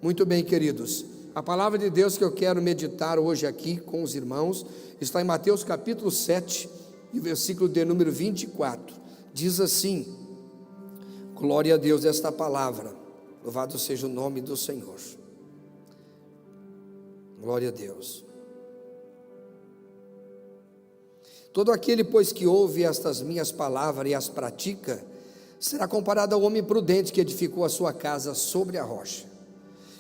Muito bem, queridos, a palavra de Deus que eu quero meditar hoje aqui com os irmãos está em Mateus capítulo 7, e versículo de número 24, diz assim: glória a Deus esta palavra, louvado seja o nome do Senhor, glória a Deus. Todo aquele, pois, que ouve estas minhas palavras e as pratica, será comparado ao homem prudente que edificou a sua casa sobre a rocha.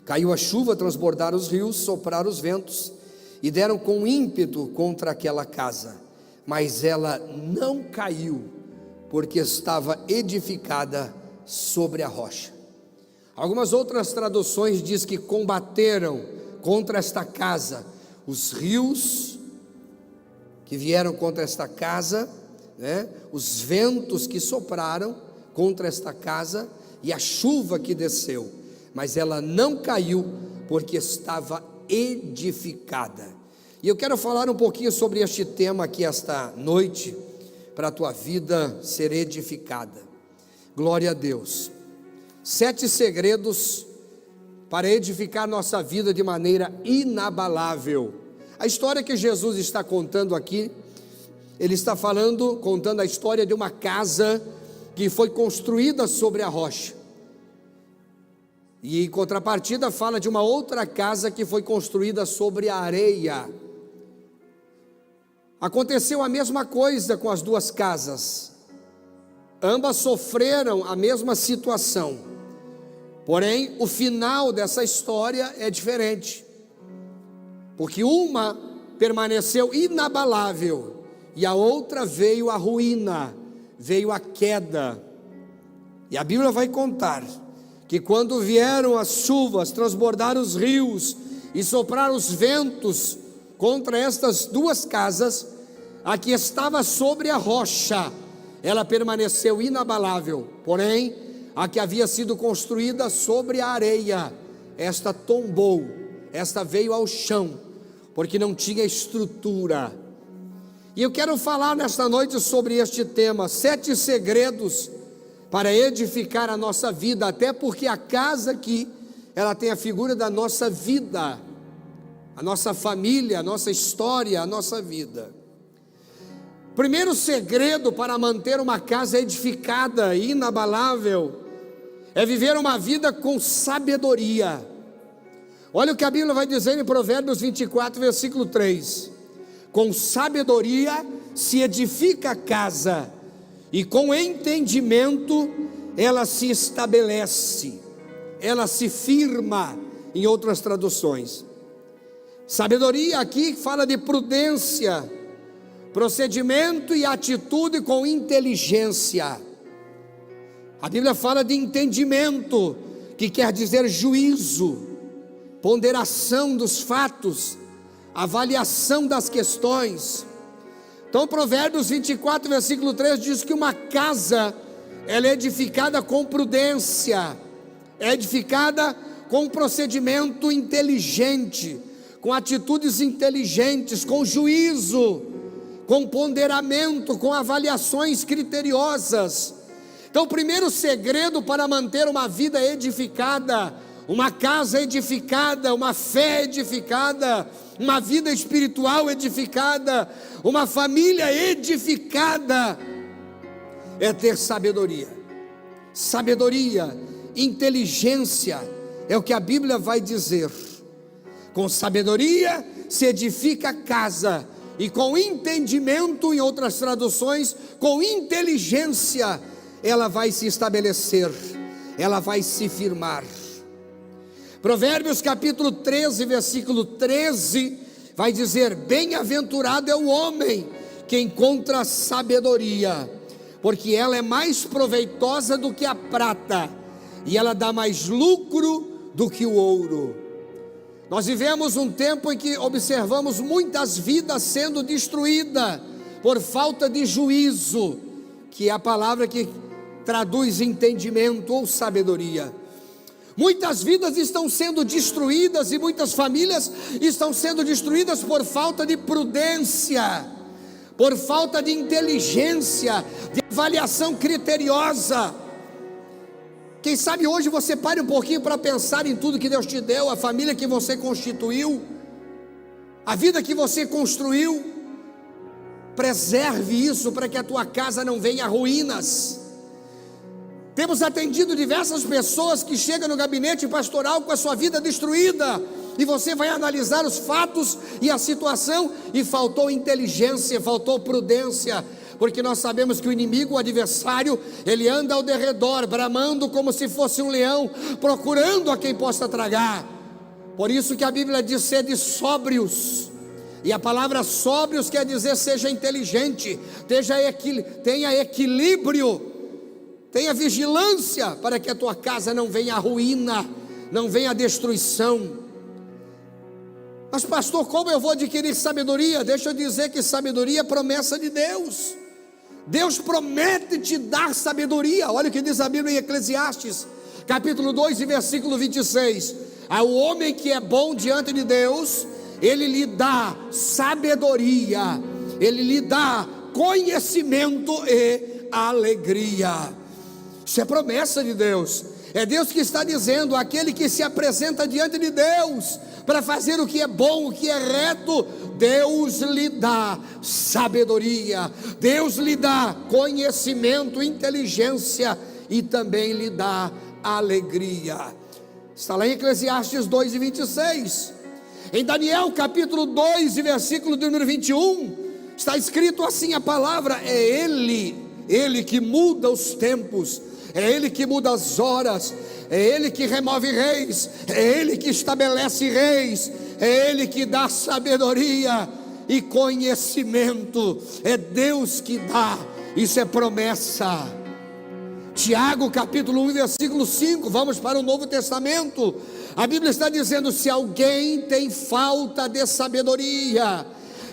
Caiu a chuva, transbordaram os rios, sopraram os ventos, e deram com ímpeto contra aquela casa, mas ela não caiu, porque estava edificada sobre a rocha. Algumas outras traduções diz que combateram contra esta casa os rios que vieram contra esta casa, os ventos que sopraram contra esta casa, e a chuva que desceu, mas ela não caiu, porque estava edificada. E eu quero falar um pouquinho sobre este tema aqui esta noite, para a tua vida ser edificada. Glória a Deus. 7 segredos para edificar nossa vida de maneira inabalável. A história que Jesus está contando aqui, ele está contando a história de uma casa que foi construída sobre a rocha. E em contrapartida fala de uma outra casa que foi construída sobre a areia. Aconteceu a mesma coisa com as duas casas. Ambas sofreram a mesma situação. Porém, o final dessa história é diferente. Porque uma permaneceu inabalável e a outra veio a ruína, veio a queda. E a Bíblia vai contar que quando vieram as chuvas, transbordaram os rios e sopraram os ventos contra estas duas casas, a que estava sobre a rocha, ela permaneceu inabalável. Porém, a que havia sido construída sobre a areia, esta tombou, esta veio ao chão, porque não tinha estrutura. E eu quero falar nesta noite sobre este tema, 7 segredos para edificar a nossa vida, até porque a casa aqui, ela tem a figura da nossa vida, a nossa família, a nossa história, a nossa vida. Primeiro segredo para manter uma casa edificada e inabalável, é viver uma vida com sabedoria. Olha o que a Bíblia vai dizer em Provérbios 24, versículo 3, com sabedoria se edifica a casa, e com entendimento ela se estabelece, ela se firma, em outras traduções. Sabedoria aqui fala de prudência, procedimento e atitude com inteligência. A Bíblia fala de entendimento, que quer dizer juízo, ponderação dos fatos, avaliação das questões. Então Provérbios 24, versículo 3 diz que uma casa, ela é edificada com prudência, é edificada com um procedimento inteligente, com atitudes inteligentes, com juízo, com ponderamento, com avaliações criteriosas. Então o primeiro segredo para manter uma vida edificada, uma casa edificada, uma fé edificada, uma vida espiritual edificada, uma família edificada, é ter sabedoria. Sabedoria, inteligência, é o que a Bíblia vai dizer. Com sabedoria se edifica a casa, e com entendimento, em outras traduções, com inteligência, ela vai se estabelecer, ela vai se firmar. Provérbios capítulo 13, versículo 13, vai dizer: bem-aventurado é o homem que encontra sabedoria, porque ela é mais proveitosa do que a prata, e ela dá mais lucro do que o ouro. Nós vivemos um tempo em que observamos muitas vidas sendo destruídas por falta de juízo, que é a palavra que traduz entendimento ou sabedoria. Muitas vidas estão sendo destruídas e muitas famílias estão sendo destruídas por falta de prudência, por falta de inteligência, de avaliação criteriosa. Quem sabe hoje você pare um pouquinho para pensar em tudo que Deus te deu, a família que você constituiu, a vida que você construiu. Preserve isso para que a tua casa não venha a ruínas. Temos atendido diversas pessoas que chegam no gabinete pastoral com a sua vida destruída, e você vai analisar os fatos e a situação, e faltou inteligência, faltou prudência, porque nós sabemos que o inimigo, o adversário, ele anda ao derredor, bramando como se fosse um leão, procurando a quem possa tragar. Por isso que a Bíblia diz: sede sóbrios. E a palavra sóbrios quer dizer seja inteligente, tenha equilíbrio, tenha vigilância, para que a tua casa não venha a ruína, não venha a destruição. Mas pastor, como eu vou adquirir sabedoria? Deixa eu dizer que sabedoria é promessa de Deus. Deus promete te dar sabedoria. Olha o que diz a Bíblia em Eclesiastes, capítulo 2 e versículo 26. Ao homem que é bom diante de Deus, Ele lhe dá sabedoria, Ele lhe dá conhecimento e alegria. Isso é promessa de Deus. É Deus que está dizendo: aquele que se apresenta diante de Deus para fazer o que é bom, o que é reto, Deus lhe dá sabedoria, Deus lhe dá conhecimento, inteligência, e também lhe dá alegria. Está lá em Eclesiastes 2 e 26. Em Daniel capítulo 2 e versículo número 21, está escrito assim a palavra: é Ele que muda os tempos, é Ele que muda as horas, é Ele que remove reis, é Ele que estabelece reis, é Ele que dá sabedoria e conhecimento, é Deus que dá, isso é promessa. Tiago capítulo 1 versículo 5, vamos para o Novo Testamento. A Bíblia está dizendo: se alguém tem falta de sabedoria,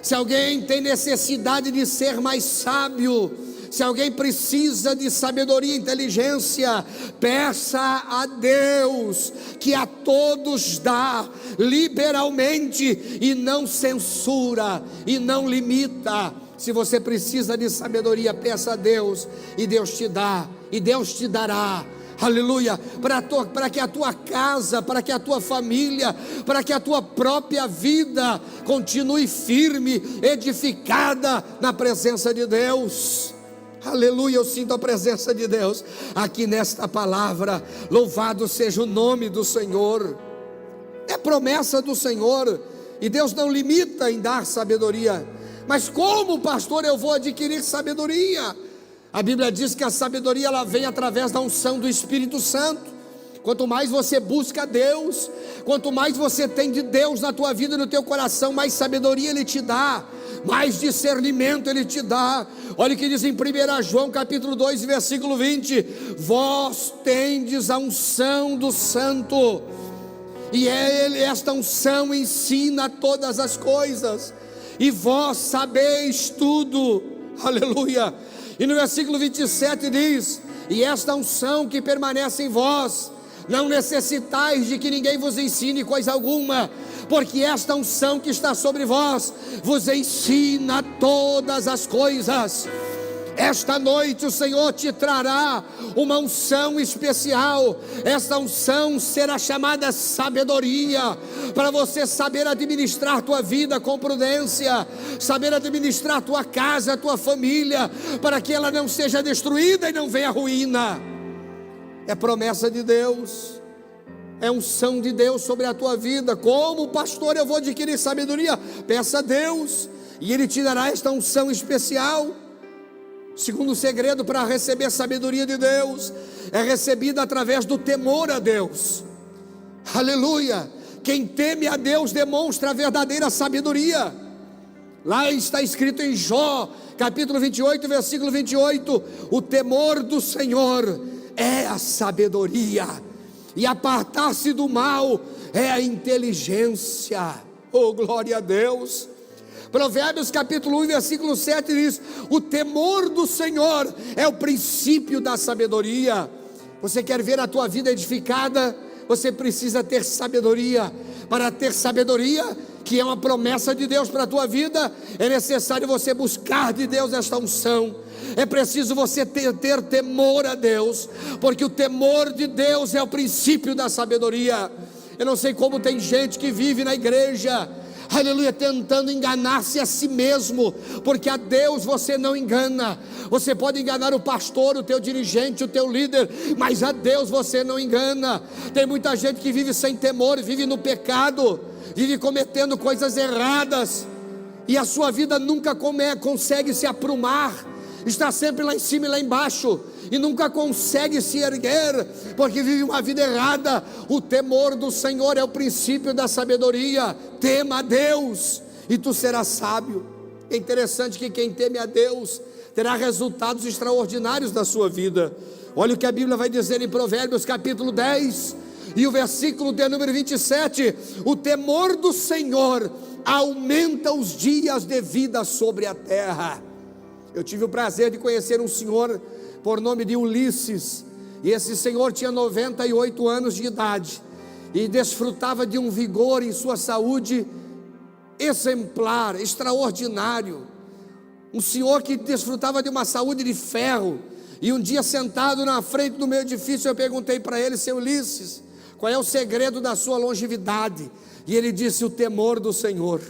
se alguém tem necessidade de ser mais sábio, se alguém precisa de sabedoria e inteligência, peça a Deus, que a todos dá liberalmente, e não censura, e não limita. Se você precisa de sabedoria, peça a Deus, e Deus te dá, e Deus te dará. Aleluia, para que a tua casa, para que a tua família, para que a tua própria vida continue firme, edificada na presença de Deus. Aleluia, eu sinto a presença de Deus aqui nesta palavra. Louvado seja o nome do Senhor. É promessa do Senhor, e Deus não limita em dar sabedoria. Mas como, pastor, eu vou adquirir sabedoria? A Bíblia diz que a sabedoria ela vem através da unção do Espírito Santo. Quanto mais você busca Deus, quanto mais você tem de Deus na tua vida e no teu coração, mais sabedoria Ele te dá, mais discernimento Ele te dá. Olha o que diz em 1 João capítulo 2 versículo 20: vós tendes a unção do Santo, e esta unção ensina todas as coisas, e vós sabeis tudo. Aleluia. E no versículo 27 diz: e esta unção que permanece em vós, não necessitais de que ninguém vos ensine coisa alguma, porque esta unção que está sobre vós vos ensina todas as coisas. Esta noite o Senhor te trará uma unção especial. Esta unção será chamada sabedoria, para você saber administrar tua vida com prudência, saber administrar tua casa, tua família, para que ela não seja destruída e não venha a ruína. É promessa de Deus, é unção de Deus sobre a tua vida. Como pastor eu vou adquirir sabedoria? Peça a Deus, e Ele te dará esta unção especial. Segundo segredo para receber a sabedoria de Deus, é recebida através do temor a Deus. Aleluia. Quem teme a Deus demonstra a verdadeira sabedoria. Lá está escrito em Jó, capítulo 28, versículo 28: o temor do Senhor é a sabedoria, e apartar-se do mal é a inteligência. Oh, glória a Deus. Provérbios capítulo 1 versículo 7 diz: o temor do Senhor é o princípio da sabedoria. Você quer ver a tua vida edificada? Você precisa ter sabedoria. Para ter sabedoria, que é uma promessa de Deus para a tua vida, é necessário você buscar de Deus esta unção. É preciso você ter temor a Deus, porque o temor de Deus é o princípio da sabedoria. Eu não sei como tem gente que vive na igreja, aleluia, tentando enganar-se a si mesmo, porque a Deus você não engana. Você pode enganar o pastor, o teu dirigente, o teu líder, mas a Deus você não engana. Tem muita gente que vive sem temor, vive no pecado, vive cometendo coisas erradas, e a sua vida nunca consegue se aprumar, está sempre lá em cima e lá embaixo, e nunca consegue se erguer, porque vive uma vida errada. O temor do Senhor é o princípio da sabedoria. Tema a Deus e tu serás sábio. É interessante que quem teme a Deus terá resultados extraordinários na sua vida. Olha o que a Bíblia vai dizer em Provérbios capítulo 10 e o versículo de número 27, o temor do Senhor aumenta os dias de vida sobre a terra. Eu tive o prazer de conhecer um senhor por nome de Ulisses, e esse senhor tinha 98 anos de idade, e desfrutava de um vigor em sua saúde exemplar, extraordinário, um senhor que desfrutava de uma saúde de ferro. E um dia, sentado na frente do meu edifício, eu perguntei para ele: seu Ulisses, qual é o segredo da sua longevidade? E ele disse: o temor do Senhor.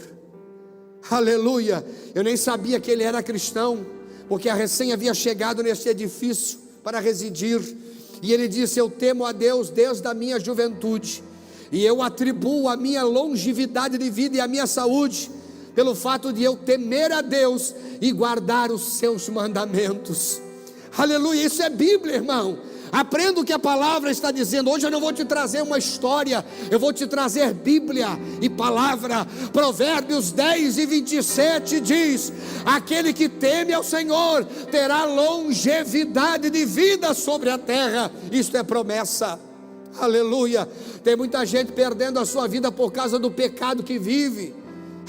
Aleluia. Eu nem sabia que ele era cristão, porque a recém havia chegado nesse edifício para residir, e ele disse: eu temo a Deus desde a minha juventude, e eu atribuo a minha longevidade de vida e a minha saúde pelo fato de eu temer a Deus e guardar os seus mandamentos. Aleluia, isso é Bíblia, irmão. Aprenda o que a palavra está dizendo. Hoje eu não vou te trazer uma história, eu vou te trazer Bíblia e palavra. Provérbios 10 e 27 diz: aquele que teme ao Senhor terá longevidade de vida sobre a terra. Isto é promessa. Aleluia. Tem muita gente perdendo a sua vida por causa do pecado que vive.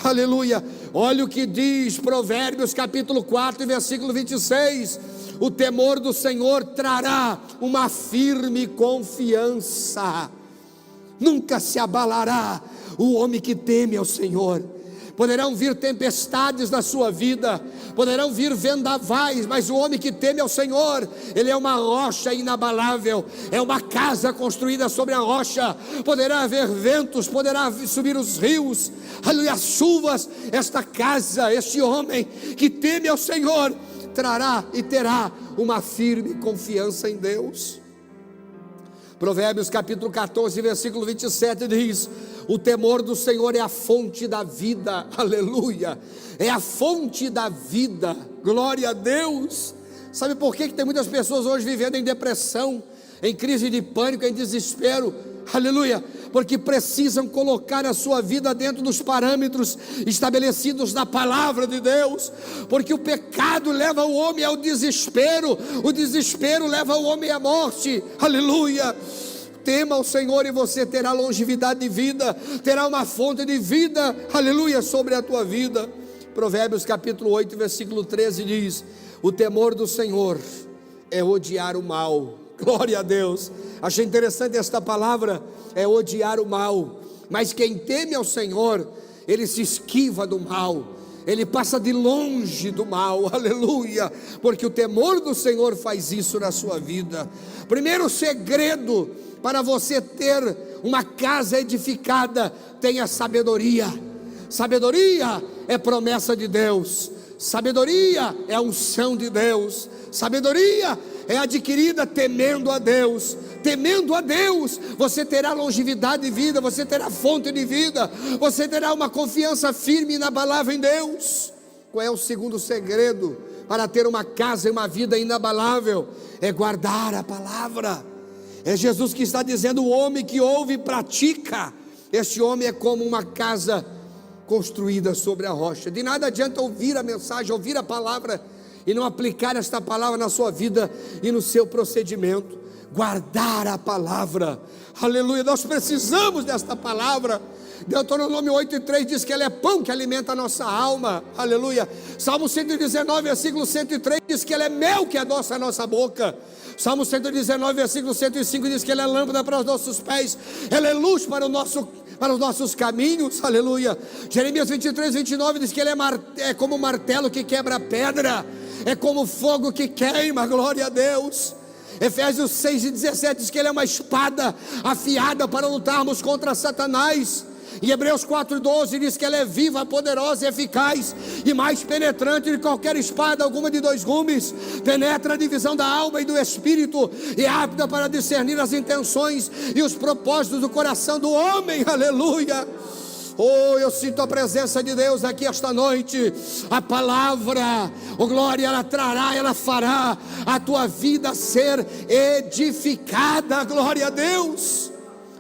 Aleluia. Olha o que diz Provérbios capítulo 4 versículo 26: o temor do Senhor trará uma firme confiança, nunca se abalará o homem que teme ao Senhor. Poderão vir tempestades na sua vida, poderão vir vendavais, mas o homem que teme ao Senhor, ele é uma rocha inabalável, é uma casa construída sobre a rocha. Poderá haver ventos, poderá subir os rios, aleluia, as chuvas. Esta casa, este homem que teme ao Senhor, trará e terá uma firme confiança em Deus. Provérbios capítulo 14 versículo 27 diz: o temor do Senhor é a fonte da vida. Aleluia, é a fonte da vida, glória a Deus. Sabe por que tem muitas pessoas hoje vivendo em depressão, em crise de pânico, em desespero? Aleluia, porque precisam colocar a sua vida dentro dos parâmetros estabelecidos na palavra de Deus, porque o pecado leva o homem ao desespero, o desespero leva o homem à morte. Aleluia. Tema ao Senhor e você terá longevidade de vida, terá uma fonte de vida, aleluia, sobre a tua vida. Provérbios capítulo 8 versículo 13 diz: o temor do Senhor é odiar o mal. Glória a Deus. Achei interessante esta palavra, é odiar o mal. Mas quem teme ao Senhor, ele se esquiva do mal, ele passa de longe do mal. Aleluia, porque o temor do Senhor faz isso na sua vida. Primeiro segredo para você ter uma casa edificada: tenha sabedoria. Sabedoria é promessa de Deus, sabedoria é a unção de Deus, sabedoria é adquirida temendo a Deus. Temendo a Deus, você terá longevidade de vida, você terá fonte de vida, você terá uma confiança firme e inabalável em Deus. Qual é o segundo segredo para ter uma casa e uma vida inabalável? É guardar a palavra. É Jesus que está dizendo: o homem que ouve e pratica, este homem é como uma casa construída sobre a rocha. De nada adianta ouvir a mensagem, ouvir a palavra e não aplicar esta palavra na sua vida e no seu procedimento. Guardar a palavra, aleluia, nós precisamos desta palavra. Deuteronômio 8:3 diz que ela é pão que alimenta a nossa alma, aleluia. Salmo 119 versículo 103 diz que ela é mel que adoça a nossa boca. Salmo 119 versículo 105 diz que ela é lâmpada para os nossos pés, ela é luz para o nosso para os nossos caminhos, aleluia. Jeremias 23, 29 diz que ele é como um martelo que quebra a pedra, é como fogo que queima, glória a Deus. Efésios 6:17 diz que ele é uma espada afiada para lutarmos contra Satanás. E Hebreus 4:12 diz que ela é viva, poderosa e eficaz, e mais penetrante de qualquer espada alguma de 2 gumes, penetra a divisão da alma e do espírito, e é apta para discernir as intenções e os propósitos do coração do homem, aleluia. Oh, eu sinto a presença de Deus aqui esta noite. A palavra, oh glória, ela trará, ela fará a tua vida ser edificada, glória a Deus.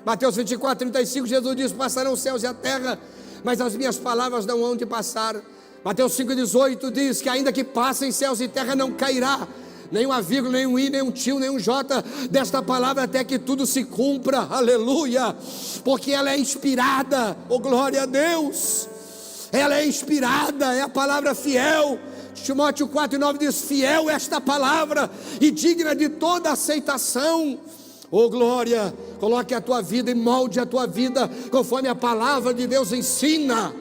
Mateus 24:35, Jesus diz: passarão os céus e a terra, mas as minhas palavras não hão de passar. Mateus 5:18 diz que ainda que passem céus e terra, não cairá nenhuma vírgula, nenhum i, nenhum tio, nenhum j desta palavra, até que tudo se cumpra, aleluia, porque ela é inspirada, oh glória a Deus, ela é inspirada, é a palavra fiel. Timóteo 4:9 diz: fiel esta palavra e digna de toda aceitação. Oh glória, coloque a tua vida e molde a tua vida conforme a palavra de Deus ensina,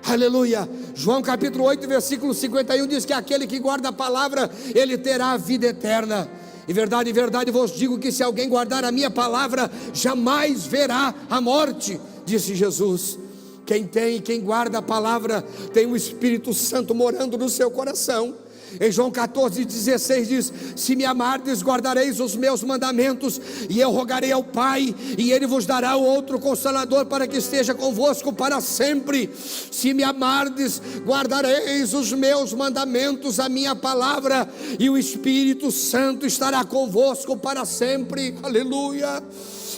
aleluia. João capítulo 8 versículo 51 diz que aquele que guarda a palavra, ele terá a vida eterna. Em verdade vos digo que se alguém guardar a minha palavra, jamais verá a morte, disse Jesus. Quem guarda a palavra, tem o Espírito Santo morando no seu coração. Em João 14:16 diz: se me amardes, guardareis os meus mandamentos, e eu rogarei ao Pai, e Ele vos dará o outro Consolador, para que esteja convosco para sempre. Se me amardes, guardareis os meus mandamentos, a minha palavra, e o Espírito Santo estará convosco para sempre, aleluia.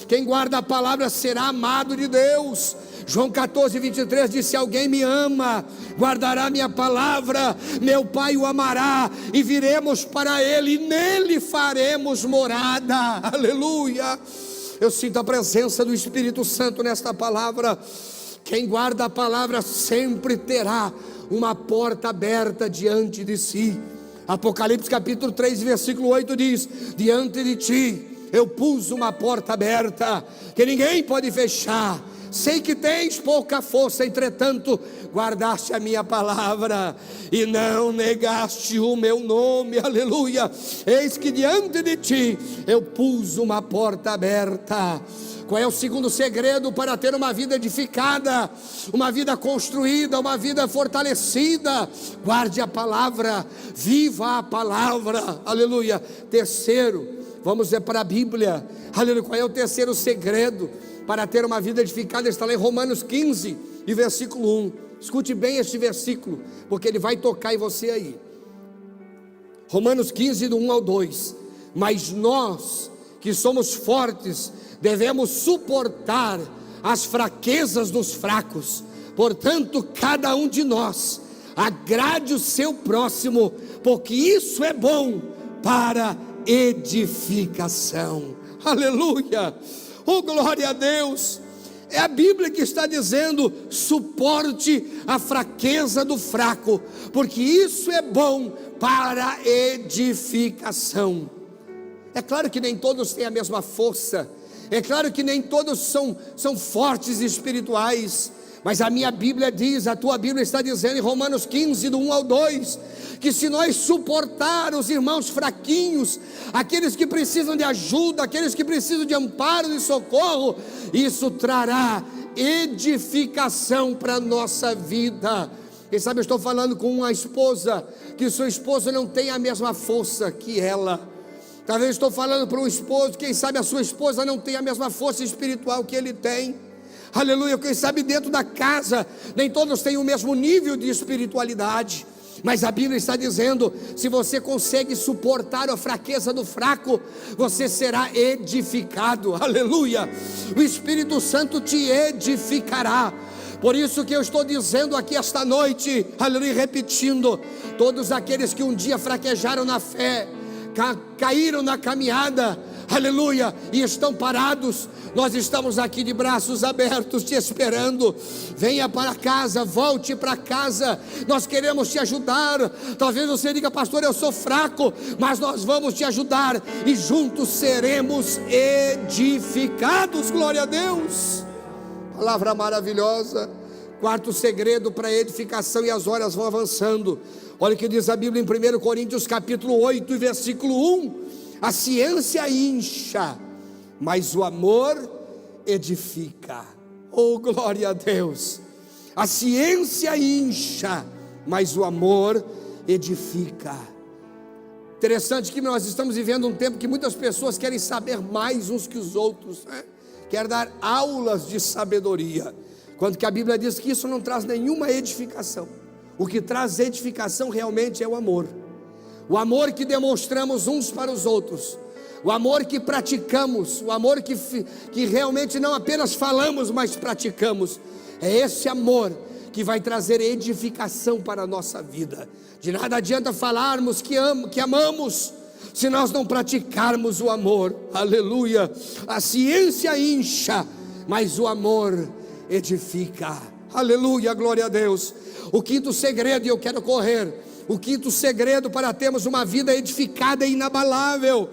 Quem guarda a palavra será amado de Deus. João 14:23 diz: se alguém me ama, guardará minha palavra, meu Pai o amará, e viremos para ele, e nele faremos morada, aleluia. Eu sinto a presença do Espírito Santo nesta palavra. Quem guarda a palavra sempre terá uma porta aberta diante de si. Apocalipse capítulo 3 versículo 8 diz: diante de ti eu pus uma porta aberta, que ninguém pode fechar. Sei que tens pouca força, entretanto guardaste a minha palavra e não negaste o meu nome, aleluia. Eis que diante de ti eu pus uma porta aberta. Qual é o segundo segredo para ter uma vida edificada, uma vida construída, uma vida fortalecida? Guarde a palavra, viva a palavra, aleluia. Terceiro, vamos ver para a Bíblia, aleluia. Qual é o terceiro segredo para ter uma vida edificada? Está lá em Romanos 15 e versículo 1. Escute bem este versículo, porque ele vai tocar em você aí. Romanos 15 do 1 ao 2. Mas nós que somos fortes devemos suportar as fraquezas dos fracos. Portanto, cada um de nós agrade o seu próximo, porque isso é bom para edificação, aleluia. Oh glória a Deus. É a Bíblia que está dizendo: suporte a fraqueza do fraco, porque isso é bom para edificação. É claro que nem todos têm a mesma força, é claro que nem todos são fortes espirituais, mas a minha Bíblia diz, a tua Bíblia está dizendo em Romanos 15 do 1 ao 2, que se nós suportar os irmãos fraquinhos, aqueles que precisam de ajuda, aqueles que precisam de amparo e socorro, isso trará edificação para a nossa vida. Quem sabe eu estou falando com uma esposa, que sua esposa não tem a mesma força que ela. Talvez estou falando para um esposo, quem sabe a sua esposa não tem a mesma força espiritual que ele tem, aleluia. Quem sabe dentro da casa, nem todos têm o mesmo nível de espiritualidade, mas a Bíblia está dizendo: se você consegue suportar a fraqueza do fraco, você será edificado, aleluia. O Espírito Santo te edificará. Por isso que eu estou dizendo aqui esta noite, aleluia, repetindo: todos aqueles que um dia fraquejaram na fé, caíram na caminhada, aleluia, e estão parados, nós estamos aqui de braços abertos te esperando. Venha para casa, volte para casa, nós queremos te ajudar. Talvez você diga: pastor, eu sou fraco, mas nós vamos te ajudar e juntos seremos edificados, glória a Deus, Palavra maravilhosa. Quarto segredo para a edificação, e as horas vão avançando. Olha o que diz a Bíblia em 1 Coríntios capítulo 8 e versículo 1. A ciência incha, mas o amor edifica. Oh, glória a Deus. A ciência incha, mas o amor edifica. Interessante que nós estamos vivendo um tempo que muitas pessoas querem saber mais uns que os outros, né? Quer dar aulas de sabedoria, quando que a Bíblia diz que isso não traz nenhuma edificação. O que traz edificação realmente é o amor que demonstramos uns para os outros, o amor que praticamos, o amor que realmente não apenas falamos, mas praticamos. É esse amor que vai trazer edificação para a nossa vida. De nada adianta falarmos que amamos, se nós não praticarmos o amor. Aleluia. A ciência incha, mas o amor edifica. Aleluia, glória a Deus. O quinto segredo, e eu quero correr, o quinto segredo para termos uma vida edificada e inabalável,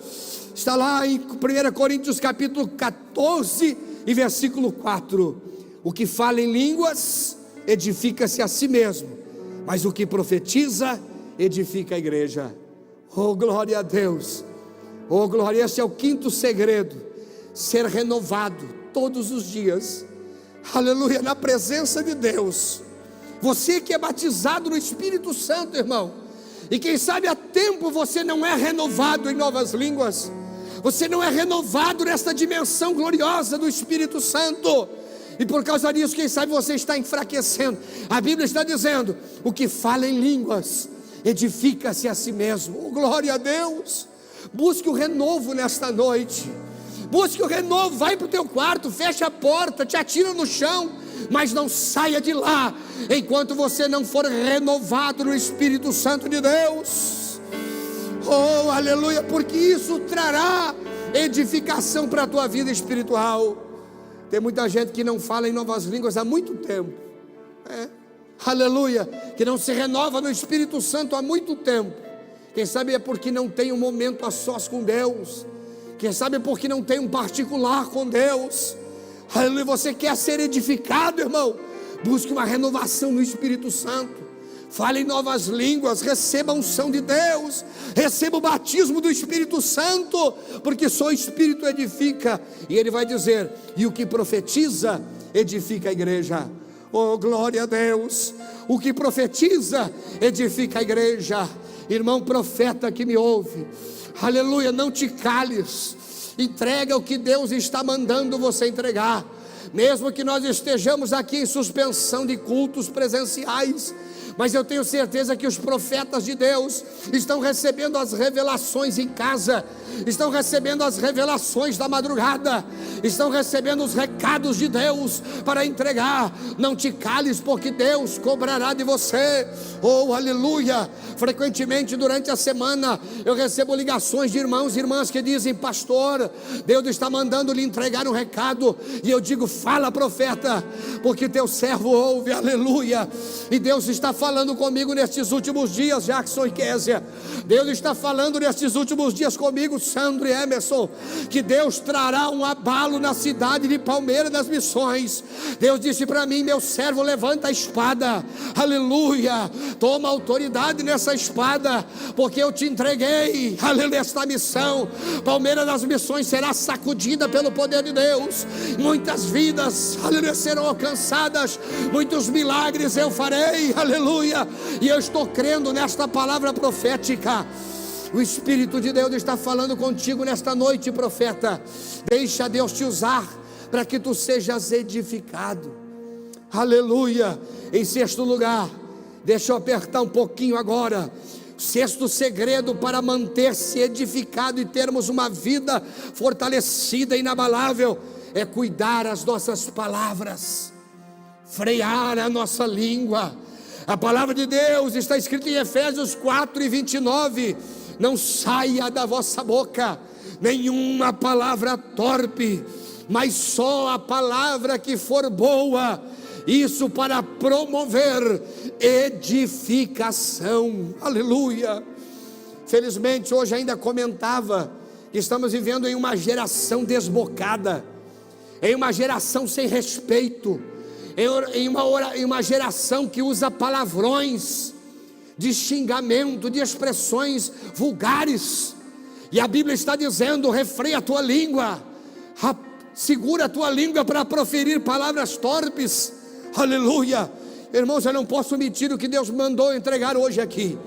está lá em 1 Coríntios capítulo 14 e versículo 4. O que fala em línguas edifica-se a si mesmo, mas o que profetiza edifica a igreja. Oh, glória a Deus. Oh, glória. Esse é o quinto segredo: ser renovado todos os dias. Aleluia, na presença de Deus. Você que é batizado no Espírito Santo, irmão, e quem sabe há tempo você não é renovado em novas línguas, você não é renovado nesta dimensão gloriosa do Espírito Santo, e por causa disso, quem sabe você está enfraquecendo. A Bíblia está dizendo: o que fala em línguas edifica-se a si mesmo. Oh, glória a Deus. Busque o renovo nesta noite. Busque o renovo. Vai para o teu quarto, fecha a porta, te atira no chão, mas não saia de lá enquanto você não for renovado no Espírito Santo de Deus. Oh, aleluia, porque isso trará edificação para a tua vida espiritual. Tem muita gente que não fala em novas línguas há muito tempo, aleluia, que não se renova no Espírito Santo há muito tempo. Quem sabe é porque não tem um momento a sós com Deus. Quem sabe é porque não tem um particular com Deus. Aleluia. Você quer ser edificado, irmão? Busque uma renovação no Espírito Santo. Fale em novas línguas, receba a unção de Deus, receba o batismo do Espírito Santo, porque só o Espírito edifica. E ele vai dizer: e o que profetiza edifica a igreja. Oh, glória a Deus. O que profetiza edifica a igreja. Irmão profeta que me ouve, aleluia, não te cales. Entrega o que Deus está mandando você entregar. Mesmo que nós estejamos aqui em suspensão de cultos presenciais, mas eu tenho certeza que os profetas de Deus estão recebendo as revelações em casa, estão recebendo as revelações da madrugada, estão recebendo os recados de Deus para entregar. Não te cales, porque Deus cobrará de você. Oh, aleluia. Frequentemente durante a semana eu recebo ligações de irmãos e irmãs que dizem: pastor, Deus está mandando lhe entregar um recado. E eu digo: fala, profeta, porque teu servo ouve. Aleluia. E Deus está falando comigo nestes últimos dias, Jackson e Késia. Deus está falando nestes últimos dias comigo, Sandro e Emerson, que Deus trará um abalo na cidade de Palmeira das Missões. Deus disse para mim: meu servo, levanta a espada. Aleluia. Toma autoridade nessa espada, porque eu te entreguei, aleluia, esta missão. Palmeira das Missões será sacudida pelo poder de Deus. Muitas vidas, aleluia, serão alcançadas. Muitos milagres eu farei, aleluia. E eu estou crendo nesta palavra profética. O Espírito de Deus está falando contigo nesta noite, profeta. Deixa Deus te usar para que tu sejas edificado. Aleluia. Em sexto lugar, deixa eu apertar um pouquinho agora. Sexto segredo para manter-se edificado e termos uma vida fortalecida e inabalável é cuidar as nossas palavras, frear a nossa língua. A palavra de Deus está escrita em Efésios 4:29. Não saia da vossa boca nenhuma palavra torpe, mas só a palavra que for boa, isso para promover edificação. Aleluia. Felizmente hoje ainda comentava que estamos vivendo em uma geração desbocada. em uma geração sem respeito, em uma geração que usa palavrões, de xingamento, de expressões vulgares. E a Bíblia está dizendo: refreia a tua língua, segura a tua língua para proferir palavras torpes. Aleluia. Irmãos, eu não posso omitir o que Deus mandou entregar hoje aqui,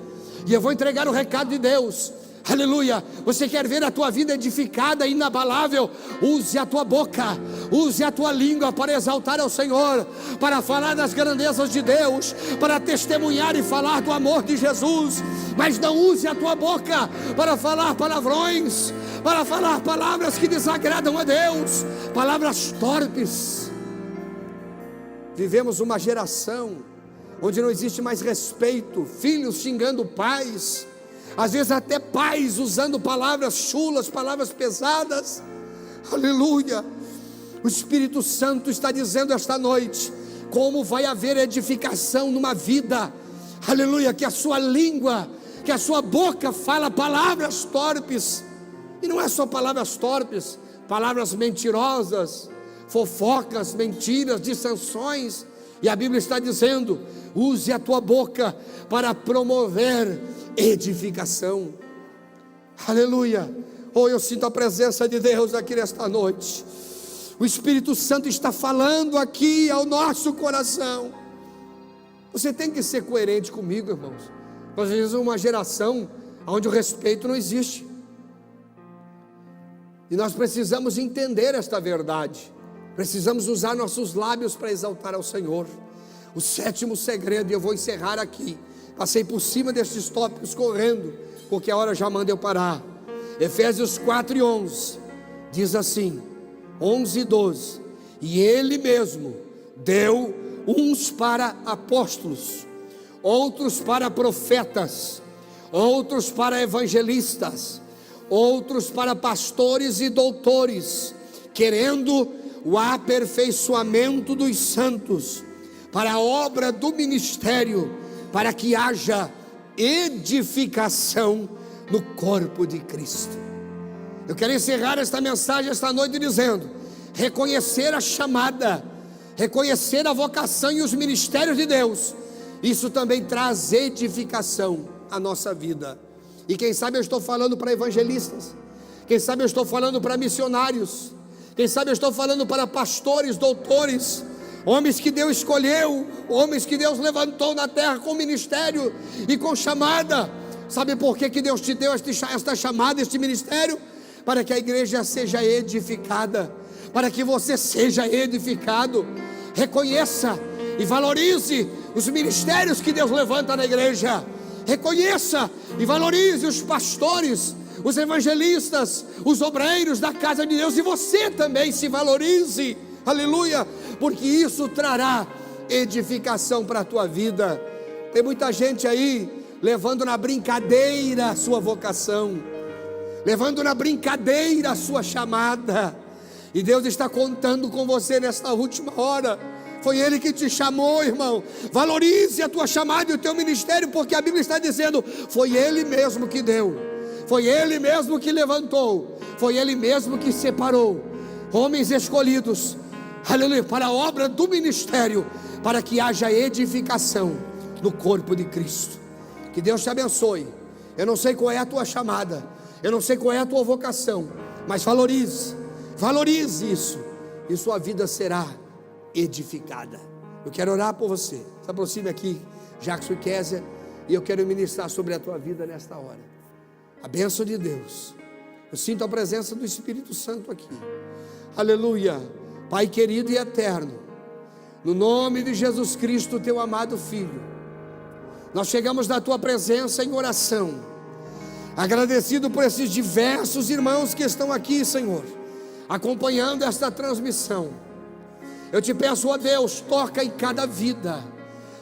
e eu vou entregar o recado de Deus. Aleluia. Você quer ver a tua vida edificada, inabalável? Use a tua boca, use a tua língua para exaltar ao Senhor, para falar das grandezas de Deus, para testemunhar e falar do amor de Jesus. Mas não use a tua boca para falar palavrões, para falar palavras que desagradam a Deus, palavras torpes. Vivemos uma geração onde não existe mais respeito, filhos xingando pais, às vezes até pais usando palavras chulas, palavras pesadas. Aleluia. O Espírito Santo está dizendo esta noite como vai haver edificação numa vida, aleluia, que a sua língua, que a sua boca fala palavras torpes. E não é só palavras torpes, palavras mentirosas, fofocas, mentiras, dissensões. E a Bíblia está dizendo: use a tua boca para promover edificação. Aleluia. Oh, eu sinto a presença de Deus aqui nesta noite. O Espírito Santo está falando aqui ao nosso coração. Você tem que ser coerente comigo, irmãos. Nós vivemos uma geração onde o respeito não existe, e nós precisamos entender esta verdade. Precisamos usar nossos lábios para exaltar ao Senhor. O sétimo segredo, e eu vou encerrar aqui. Passei por cima destes tópicos correndo, porque a hora já manda eu parar. Efésios 4:11 diz assim, 11 e 12: e Ele mesmo deu uns para apóstolos, outros para profetas, outros para evangelistas, outros para pastores e doutores, querendo o aperfeiçoamento dos santos, para a obra do ministério, para que haja edificação no corpo de Cristo. Eu quero encerrar esta mensagem esta noite dizendo: reconhecer a chamada, reconhecer a vocação e os ministérios de Deus, isso também traz edificação à nossa vida. E quem sabe eu estou falando para evangelistas, quem sabe eu estou falando para missionários, quem sabe eu estou falando para pastores, doutores, homens que Deus escolheu, homens que Deus levantou na terra com ministério e com chamada. Sabe por que Deus te deu esta chamada, este ministério? Para que a igreja seja edificada, para que você seja edificado. Reconheça e valorize os ministérios que Deus levanta na igreja. Reconheça e valorize os pastores, os evangelistas, os obreiros da casa de Deus, e você também se valorize, aleluia, porque isso trará edificação para a tua vida. Tem muita gente aí levando na brincadeira a sua vocação, levando na brincadeira a sua chamada, e Deus está contando com você nesta última hora. Foi Ele que te chamou, irmão. Valorize a tua chamada e o teu ministério, porque a Bíblia está dizendo: foi Ele mesmo que deu, foi Ele mesmo que levantou, foi Ele mesmo que separou homens escolhidos, aleluia, para a obra do ministério, para que haja edificação no corpo de Cristo. Que Deus te abençoe. Eu não sei qual é a tua chamada, eu não sei qual é a tua vocação, mas valorize isso, e sua vida será edificada. Eu quero orar por você. Se aproxime aqui, Jackson e Kézia, e eu quero ministrar sobre a tua vida nesta hora. A bênção de Deus. Eu sinto a presença do Espírito Santo aqui. Aleluia. Pai querido e eterno, no nome de Jesus Cristo, teu amado Filho, nós chegamos na tua presença em oração, agradecido por esses diversos irmãos que estão aqui, Senhor, acompanhando esta transmissão. Eu te peço, ó Deus, toca em cada vida.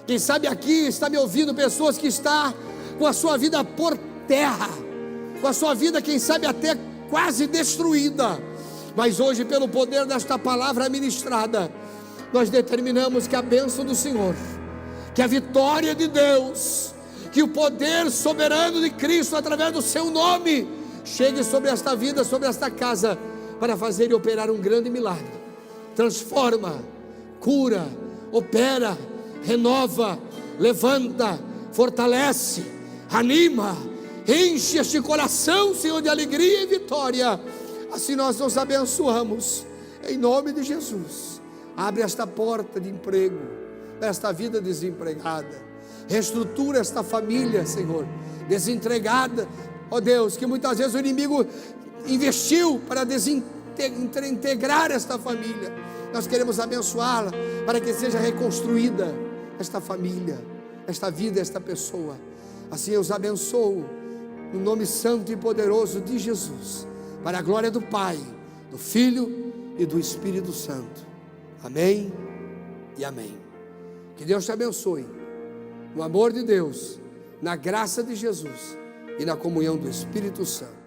Quem sabe aqui está me ouvindo pessoas que estão com a sua vida por terra, com a sua vida, quem sabe até quase destruída, mas hoje, pelo poder desta palavra ministrada, nós determinamos que a bênção do Senhor, que a vitória de Deus, que o poder soberano de Cristo, através do seu nome, chegue sobre esta vida, sobre esta casa, para fazer e operar um grande milagre. transforma, cura, opera, renova, levanta, fortalece, anima, enche este coração, Senhor, de alegria e vitória. Assim nós nos abençoamos, em nome de Jesus. Abre esta porta de emprego para esta vida desempregada, reestrutura esta família, Senhor, desentregada, ó Deus, que muitas vezes o inimigo investiu para desintegrar esta família. Nós queremos abençoá-la para que seja reconstruída esta família, esta vida, esta pessoa. Assim eu os abençoo no nome santo e poderoso de Jesus, para a glória do Pai, do Filho e do Espírito Santo. Amém e amém. Que Deus te abençoe, no amor de Deus, na graça de Jesus e na comunhão do Espírito Santo.